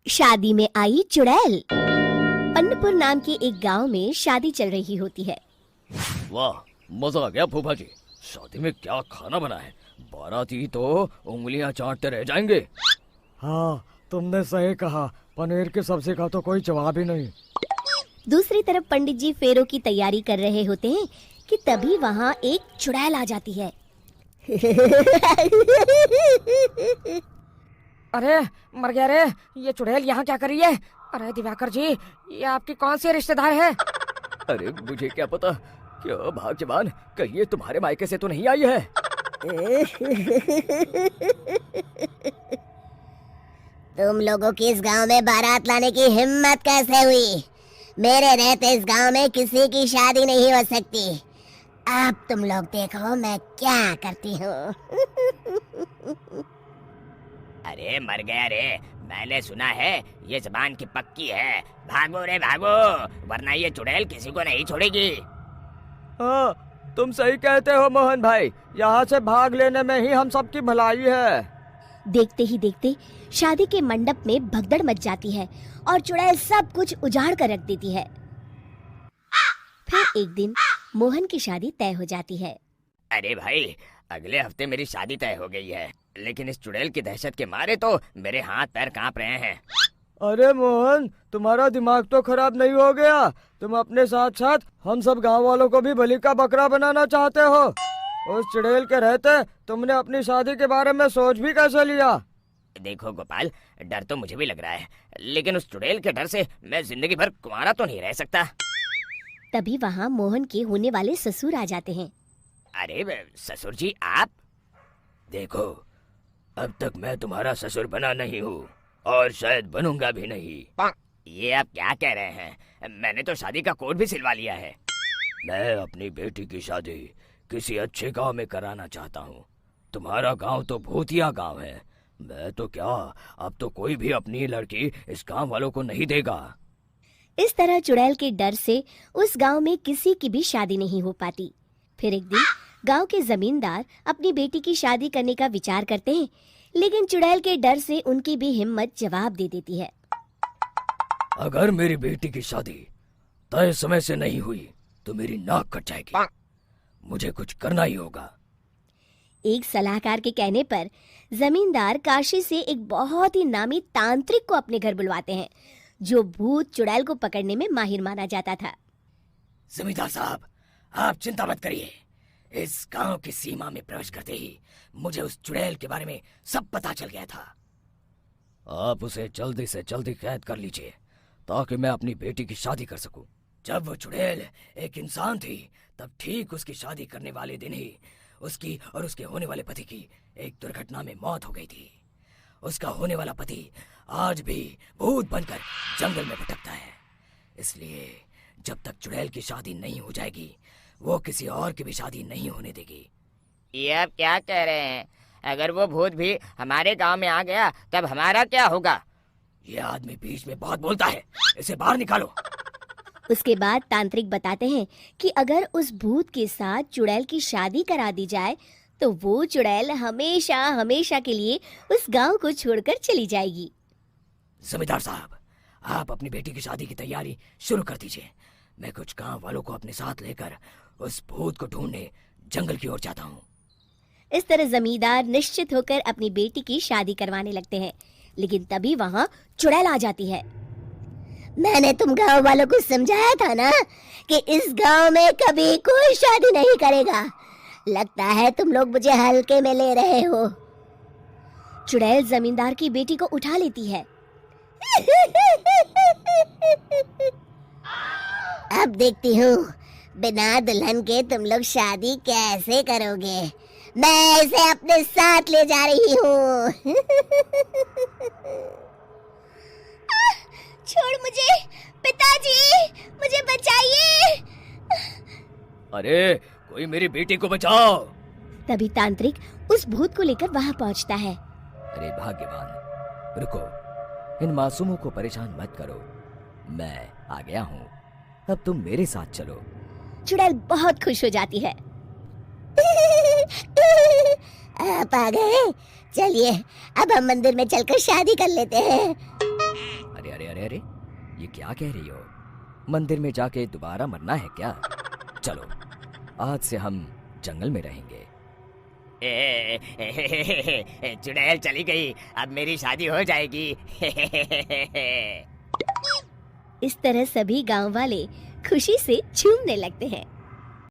शादी में आई चुड़ैल। पन्नपुर नाम के एक गांव में शादी चल रही होती है। वाह, मजा आ गया फूफा जी। शादी में क्या खाना बना है, बाराती तो उंगलियां चाटते रह जाएंगे। हाँ, तुमने सही कहा। पनीर की सब्जी का तो कोई जवाब ही नहीं। दूसरी तरफ पंडित जी फेरों की तैयारी कर रहे होते हैं कि तभी वहाँ एक चुड़ैल आ जाती है। अरे मर गया रे, ये चुड़ैल यहाँ क्या कर रही है? अरे दिवाकर जी, ये आपकी कौन सी रिश्तेदार है? अरे मुझे क्या पता, क्या भाग्यवान, कहीं ये तुम्हारे मायके से तो नहीं आई है। तुम लोगों की इस गांव में बारात लाने की हिम्मत कैसे हुई? मेरे रहते इस गांव में किसी की शादी नहीं हो सकती। अब तुम लोग देखो मैं क्या करती हूँ। अरे मर गया रे, मैंने सुना है ये जबान की पक्की है। भागो रे भागो, वरना ये चुड़ैल किसी को नहीं छोड़ेगी। हाँ, तुम सही कहते हो मोहन भाई। यहाँ से भाग लेने में ही हम सबकी भलाई है। देखते ही देखते शादी के मंडप में भगदड़ मच जाती है और चुड़ैल सब कुछ उजाड़ कर रख देती है। फिर एक दिन मोहन की शादी तय हो जाती है। अरे भाई, अगले हफ्ते मेरी शादी तय हो गई है, लेकिन इस चुड़ैल की दहशत के मारे तो मेरे हाथ पैर कांप रहे हैं। अरे मोहन, तुम्हारा दिमाग तो खराब नहीं हो गया? तुम अपने साथ साथ हम सब गांव वालों को भी बलि का बकरा बनाना चाहते हो? उस चुड़ैल के रहते तुमने अपनी शादी के बारे में सोच भी कैसे लिया? देखो गोपाल, डर तो मुझे भी लग रहा है, लेकिन उस चुड़ैल के डर से मैं जिंदगी भर कुंवारा तो नहीं रह सकता। तभी वहाँ मोहन के होने वाले ससुर आ जाते हैं। अरे ससुर जी आप? देखो, अब तक मैं तुम्हारा ससुर बना नहीं हूँ और शायद बनूंगा भी नहीं। ये आप क्या कह रहे हैं? मैंने तो शादी का कोड भी सिलवा लिया है। मैं अपनी बेटी की शादी किसी अच्छे गांव में कराना चाहता हूँ। तुम्हारा गांव तो भूतिया गांव है। मैं तो क्या, अब तो कोई भी अपनी लड़की इस गांव वालों को नहीं देगा। इस तरह चुड़ैल के डर से उस गांव में किसी की भी शादी नहीं हो पाती। फिर एक दिन गांव के जमींदार अपनी बेटी की शादी करने का विचार करते हैं, लेकिन चुड़ैल के डर से उनकी भी हिम्मत जवाब दे देती है। अगर मेरी बेटी की शादी तय समय से नहीं हुई तो मेरी नाक कट जाएगी। मुझे कुछ करना ही होगा। एक सलाहकार के कहने पर जमींदार काशी से एक बहुत ही नामी तांत्रिक को अपने घर बुलवाते हैं, जो भूत चुड़ैल को पकड़ने में माहिर माना जाता था। जमींदार साहब, आप चिंता मत करिए। इस गांव की सीमा में प्रवेश करते ही मुझे उस चुड़ैल के बारे में सब पता चल गया था। आप उसे जल्दी से जल्दी कैद कर लीजिए ताकि मैं अपनी बेटी की शादी कर सकूं। जब वो चुड़ैल एक इंसान थी, तब ठीक उसकी शादी करने वाले दिन ही उसकी और उसके होने वाले पति की एक दुर्घटना में मौत हो गई थी। उसका होने वाला पति आज भी भूत बनकर जंगल में भटकता है। इसलिए जब तक चुड़ैल की शादी नहीं हो जाएगी, वो किसी और की भी शादी नहीं होने देगी। ये आप क्या कह रहे हैं? अगर वो भूत भी हमारे गांव में आ गया तब हमारा क्या होगा? ये आदमी बीच में बहुत बोलता है, इसे बाहर निकालो। उसके बाद तांत्रिक बताते हैं कि अगर उस भूत के साथ चुड़ैल की शादी करा दी जाए तो वो चुड़ैल हमेशा हमेशा के लिए उस गांव को छोड़कर चली जाएगी। जमींदार साहब, आप अपनी बेटी की शादी की तैयारी शुरू कर दीजिए। मैं कुछ गांव वालों को अपने साथ लेकर उस भूत को ढूंढने जंगल की ओर जाता हूँ। इस तरह जमींदार निश्चित होकर अपनी बेटी की शादी करवाने लगते हैं, लेकिन तभी वहाँ चुड़ैल आ जाती है। मैंने तुम गांव वालों को समझाया था ना कि इस गांव में कभी कोई शादी नहीं करेगा। लगता है तुम लोग मुझे हल्के में ले रहे हो। चुड़ैल जमींदार की बेटी को उठा लेती है। अब देखती हूँ बिना दुल्हन के तुम लोग शादी कैसे करोगे। मैं इसे अपने साथ ले जा रही हूँ। छोड़ मुझे, पिताजी, मुझे बचाइए। अरे कोई मेरी बेटी को बचाओ। तभी तांत्रिक उस भूत को लेकर वहां पहुंचता है। अरे भाग्यवान, रुको, इन मासूमों को परेशान मत करो। मैं आ गया हूँ, अब तुम मेरे साथ चलो। चुड़ैल बहुत खुश हो जाती है। आप आ गए, चलिए अब हम मंदिर में चलकर शादी कर लेते हैं। अरे अरे, ये क्या कह रही हो? मंदिर में जाके दोबारा मरना है क्या? चलो, आज से हम जंगल में रहेंगे। चुड़ैल चली गई, अब मेरी शादी हो जाएगी। इस तरह सभी गांव वाले खुशी से झूमने लगते हैं।